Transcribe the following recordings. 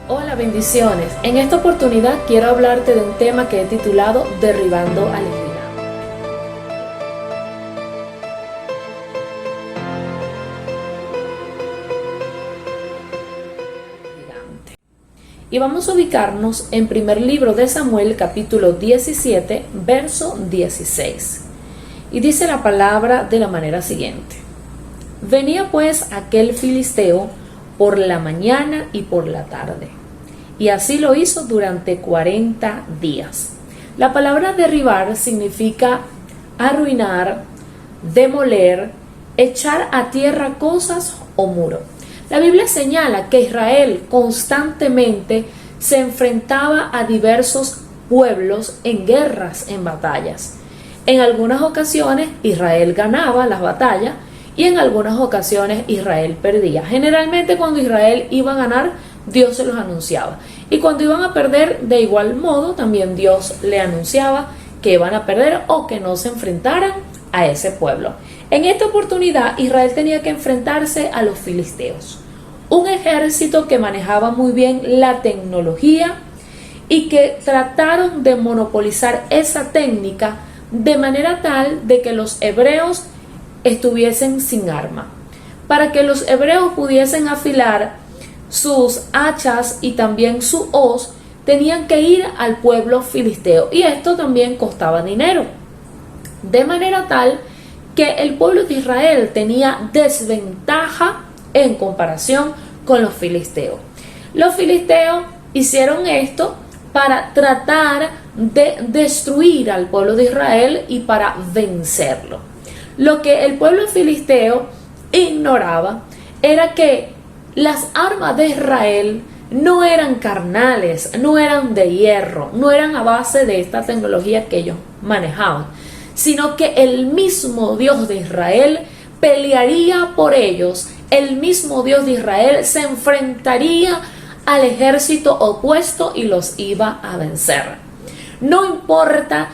Hola, bendiciones. En esta oportunidad quiero hablarte de un tema que he titulado Derribando al gigante. Y vamos a ubicarnos en primer libro de Samuel, capítulo 17, verso 16. Y dice la palabra de la manera siguiente: Venía pues aquel filisteo por la mañana y por la tarde, y así lo hizo durante 40 días. La palabra derribar significa arruinar, demoler, echar a tierra cosas o muro. La Biblia señala que Israel constantemente se enfrentaba a diversos pueblos en guerras, en batallas. En algunas ocasiones Israel ganaba las batallas y en algunas ocasiones Israel perdía. Generalmente cuando Israel iba a ganar, Dios se los anunciaba. Y cuando iban a perder, de igual modo, también Dios le anunciaba que iban a perder o que no se enfrentaran a ese pueblo. En esta oportunidad, Israel tenía que enfrentarse a los filisteos, un ejército que manejaba muy bien la tecnología y que trataron de monopolizar esa técnica de manera tal de que los hebreos estuviesen sin arma, para que los hebreos pudiesen afilar sus hachas y también su hoz. Tenían que ir al pueblo filisteo y esto también costaba dinero, de manera tal que el pueblo de Israel tenía desventaja en comparación con los filisteos. Los filisteos hicieron esto para tratar de destruir al pueblo de Israel y para vencerlo. Lo que el pueblo filisteo ignoraba era que las armas de Israel no eran carnales, no eran de hierro, no eran a base de esta tecnología que ellos manejaban, sino que el mismo Dios de Israel pelearía por ellos. El mismo Dios de Israel se enfrentaría al ejército opuesto y los iba a vencer. No importa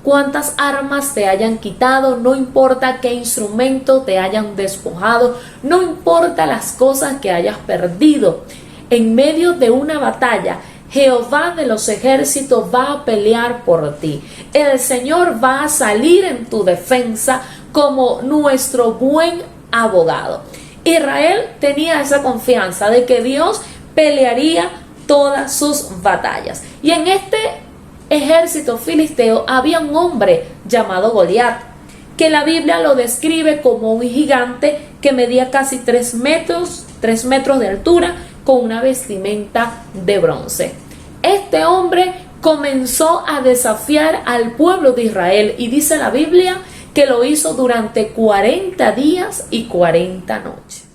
cuántas armas te hayan quitado, no importa qué instrumento te hayan despojado, no importa las cosas que hayas perdido. En medio de una batalla, Jehová de los ejércitos va a pelear por ti. El Señor va a salir en tu defensa como nuestro buen abogado. Israel tenía esa confianza de que Dios pelearía todas sus batallas. Y en este ejército filisteo había un hombre llamado Goliat, que la Biblia lo describe como un gigante que medía casi 3 metros de altura, con una vestimenta de bronce. Este hombre comenzó a desafiar al pueblo de Israel y dice la Biblia que lo hizo durante 40 días y 40 noches.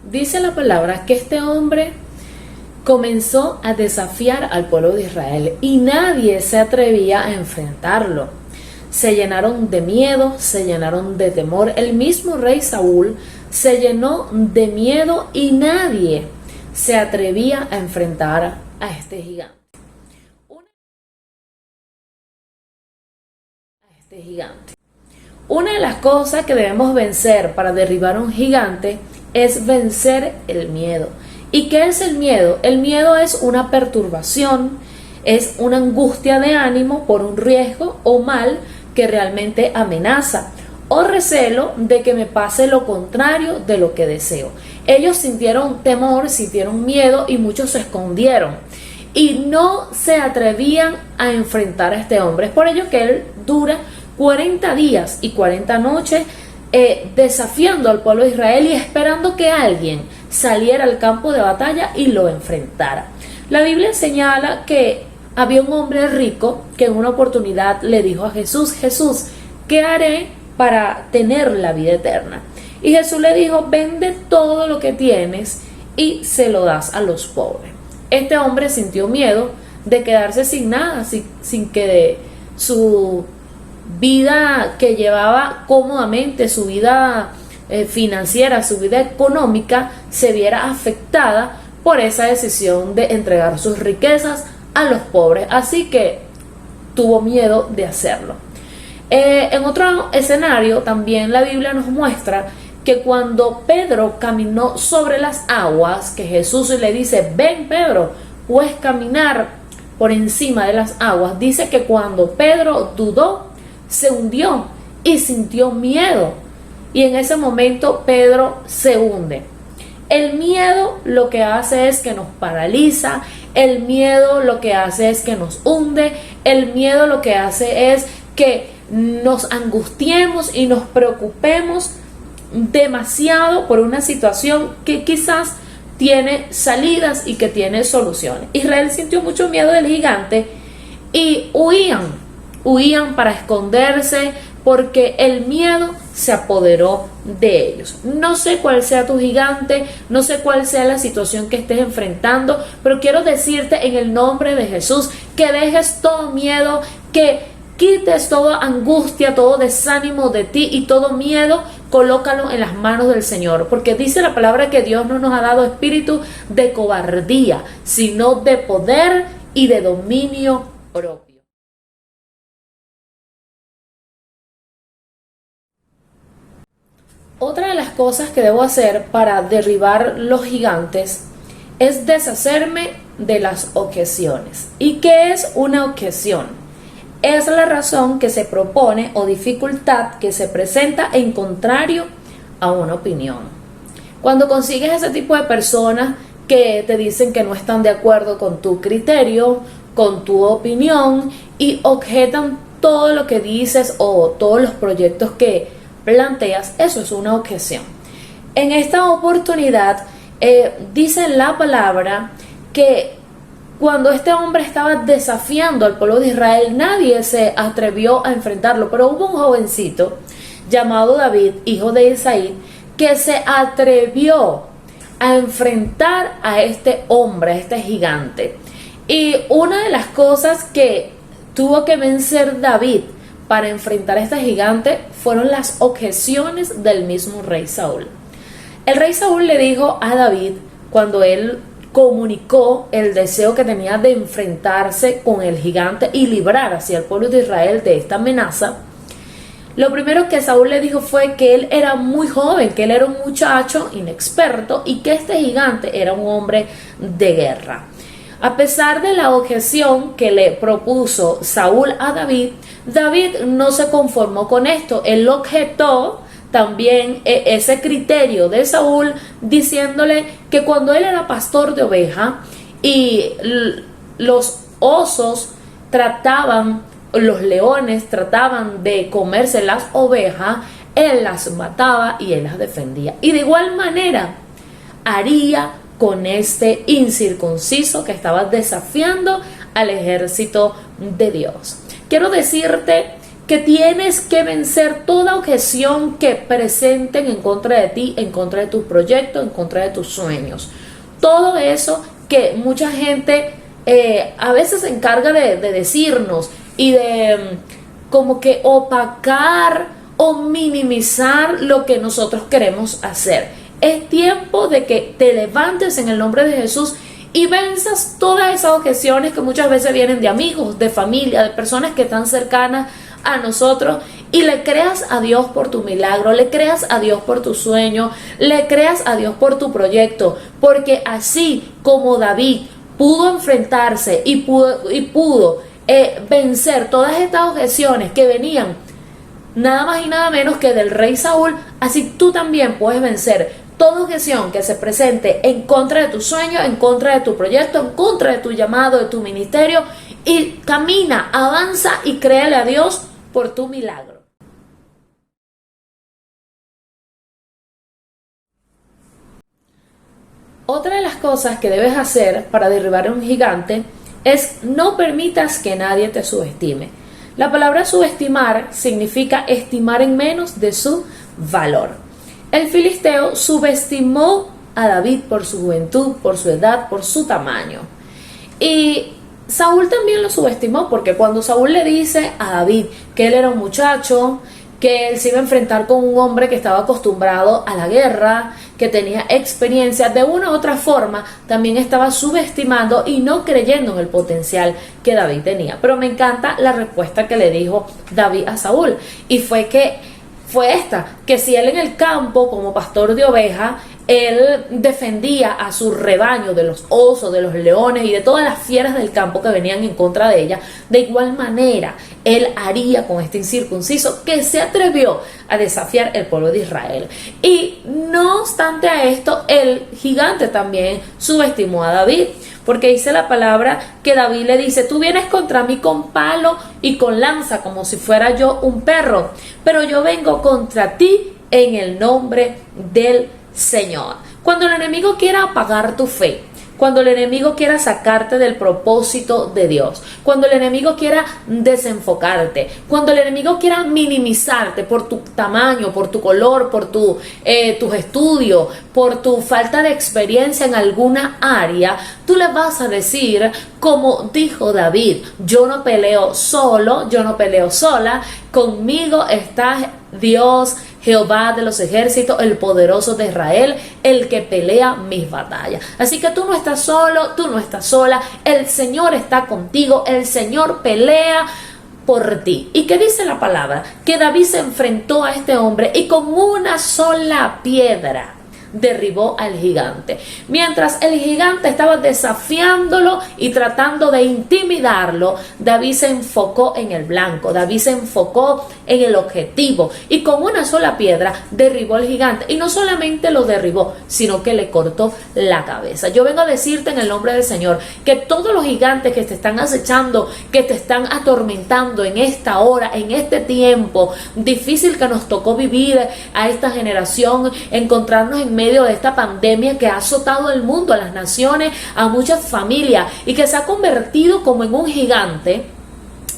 Dice la palabra que este hombre comenzó a desafiar al pueblo de Israel y nadie se atrevía a enfrentarlo. Se llenaron de miedo, se llenaron de temor. El mismo rey Saúl se llenó de miedo y nadie se atrevía a enfrentar a este gigante. Una de las cosas que debemos vencer para derribar a un gigante es vencer el miedo. ¿Y qué es el miedo? El miedo es una perturbación, es una angustia de ánimo por un riesgo o mal que realmente amenaza, o recelo de que me pase lo contrario de lo que deseo. Ellos sintieron temor, sintieron miedo y muchos se escondieron y no se atrevían a enfrentar a este hombre. Es por ello que él dura 40 días y 40 noches desafiando al pueblo de Israel y esperando que alguien saliera al campo de batalla y lo enfrentara. La Biblia señala que había un hombre rico que en una oportunidad le dijo a Jesús: Jesús, ¿qué haré para tener la vida eterna? Y Jesús le dijo: vende todo lo que tienes y se lo das a los pobres. Este hombre sintió miedo de quedarse sin nada, sin que su vida que llevaba cómodamente, su vida financiera, su vida económica, se viera afectada por esa decisión de entregar sus riquezas a los pobres. Así que tuvo miedo de hacerlo. En otro escenario también la Biblia nos muestra que cuando Pedro caminó sobre las aguas, que Jesús le dice, ven Pedro, puedes caminar por encima de las aguas, dice que cuando Pedro dudó, se hundió y sintió miedo. Y en ese momento Pedro se hunde. El miedo lo que hace es que nos paraliza, el miedo lo que hace es que nos hunde, el miedo lo que hace es que nos angustiemos y nos preocupemos demasiado por una situación que quizás tiene salidas y que tiene soluciones. Israel sintió mucho miedo del gigante y huían para esconderse porque el miedo se apoderó de ellos. No sé cuál sea tu gigante, no sé cuál sea la situación que estés enfrentando, pero quiero decirte en el nombre de Jesús que dejes todo miedo, que quites toda angustia, todo desánimo de ti y todo miedo, colócalo en las manos del Señor, porque dice la palabra que Dios no nos ha dado espíritu de cobardía, sino de poder y de dominio propio. Otra de las cosas que debo hacer para derribar los gigantes es deshacerme de las objeciones. ¿Y qué es una objeción? Es la razón que se propone o dificultad que se presenta en contrario a una opinión. Cuando consigues ese tipo de personas que te dicen que no están de acuerdo con tu criterio, con tu opinión y objetan todo lo que dices o todos los proyectos que planteas, eso es una objeción. En esta oportunidad dice la palabra que cuando este hombre estaba desafiando al pueblo de Israel, nadie se atrevió a enfrentarlo, pero hubo un jovencito llamado David, hijo de Isaí, que se atrevió a enfrentar a este hombre, a este gigante. Y una de las cosas que tuvo que vencer David para enfrentar a este gigante fueron las objeciones del mismo rey Saúl. El rey Saúl le dijo a David, cuando él comunicó el deseo que tenía de enfrentarse con el gigante y librar hacia el pueblo de Israel de esta amenaza, lo primero que Saúl le dijo fue que él era muy joven, que él era un muchacho inexperto y que este gigante era un hombre de guerra. A pesar de la objeción que le propuso Saúl a David, David no se conformó con esto. Él objetó también ese criterio de Saúl, diciéndole que cuando él era pastor de oveja y los osos los leones trataban de comerse las ovejas, él las mataba y él las defendía. Y de igual manera haría con este incircunciso que estaba desafiando al ejército de Dios. Quiero decirte que tienes que vencer toda objeción que presenten en contra de ti, en contra de tus proyectos, en contra de tus sueños. Todo eso que mucha gente a veces se encarga de decirnos y de como que opacar o minimizar lo que nosotros queremos hacer. Es tiempo de que te levantes en el nombre de Jesús y venzas todas esas objeciones que muchas veces vienen de amigos, de familia, de personas que están cercanas a nosotros, y le creas a Dios por tu milagro, le creas a Dios por tu sueño, le creas a Dios por tu proyecto, porque así como David pudo enfrentarse y pudo vencer todas estas objeciones que venían nada más y nada menos que del rey Saúl, así tú también puedes vencer toda objeción que se presente en contra de tu sueño, en contra de tu proyecto, en contra de tu llamado, de tu ministerio, y camina, avanza y créele a Dios por tu milagro. Otra de las cosas que debes hacer para derribar a un gigante es no permitas que nadie te subestime. La palabra subestimar significa estimar en menos de su valor. El filisteo subestimó a David por su juventud, por su edad, por su tamaño. Y Saúl también lo subestimó, porque cuando Saúl le dice a David que él era un muchacho, que él se iba a enfrentar con un hombre que estaba acostumbrado a la guerra, que tenía experiencia. De una u otra forma también estaba subestimando y no creyendo en el potencial que David tenía. Pero me encanta la respuesta que le dijo David a Saúl, y fue esta, que si él en el campo como pastor de ovejas, él defendía a su rebaño de los osos, de los leones y de todas las fieras del campo que venían en contra de ella, de igual manera él haría con este incircunciso que se atrevió a desafiar el pueblo de Israel. Y no obstante a esto, el gigante también subestimó a David, porque dice la palabra que David le dice: tú vienes contra mí con palo y con lanza como si fuera yo un perro, pero yo vengo contra ti en el nombre del Señor. Cuando el enemigo quiera apagar tu fe, cuando el enemigo quiera sacarte del propósito de Dios, cuando el enemigo quiera desenfocarte, cuando el enemigo quiera minimizarte por tu tamaño, por tu color, por tus estudios, por tu falta de experiencia en alguna área, tú le vas a decir, como dijo David: yo no peleo solo, yo no peleo sola, conmigo está Dios, Jehová de los ejércitos, el poderoso de Israel, el que pelea mis batallas. Así que tú no estás solo, tú no estás sola, el Señor está contigo, el Señor pelea por ti. ¿Y qué dice la palabra? Que David se enfrentó a este hombre y con una sola piedra derribó al gigante. Mientras el gigante estaba desafiándolo y tratando de intimidarlo, David se enfocó en el blanco, David se enfocó en el objetivo y con una sola piedra derribó al gigante. Y no solamente lo derribó, sino que le cortó la cabeza. Yo vengo a decirte en el nombre del Señor que todos los gigantes que te están acechando, que te están atormentando en esta hora, en este tiempo difícil que nos tocó vivir a esta generación, encontrarnos en medio de esta pandemia que ha azotado el mundo, a las naciones, a muchas familias y que se ha convertido como en un gigante,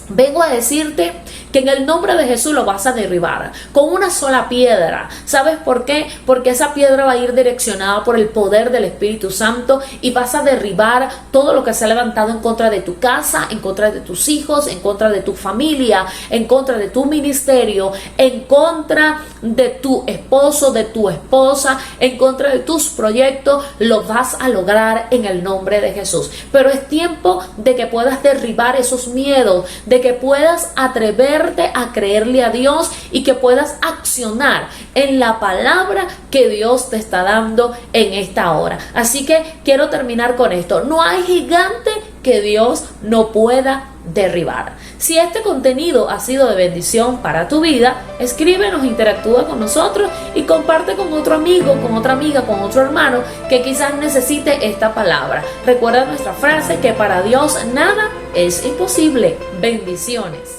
vengo a decirte que en el nombre de Jesús lo vas a derribar con una sola piedra. ¿Sabes por qué? Porque esa piedra va a ir direccionada por el poder del Espíritu Santo y vas a derribar todo lo que se ha levantado en contra de tu casa, en contra de tus hijos, en contra de tu familia, en contra de tu ministerio, en contra de tu esposo, de tu esposa, en contra de tus proyectos. Lo vas a lograr en el nombre de Jesús. Pero es tiempo de que puedas derribar esos miedos, de que puedas atreverte a creerle a Dios y que puedas accionar en la palabra que Dios te está dando en esta hora. Así que quiero terminar con esto: no hay gigante que Dios no pueda derribar. Si este contenido ha sido de bendición para tu vida, escríbenos, interactúa con nosotros y comparte con otro amigo, con otra amiga, con otro hermano que quizás necesite esta palabra. Recuerda nuestra frase que para Dios nada es imposible. Bendiciones.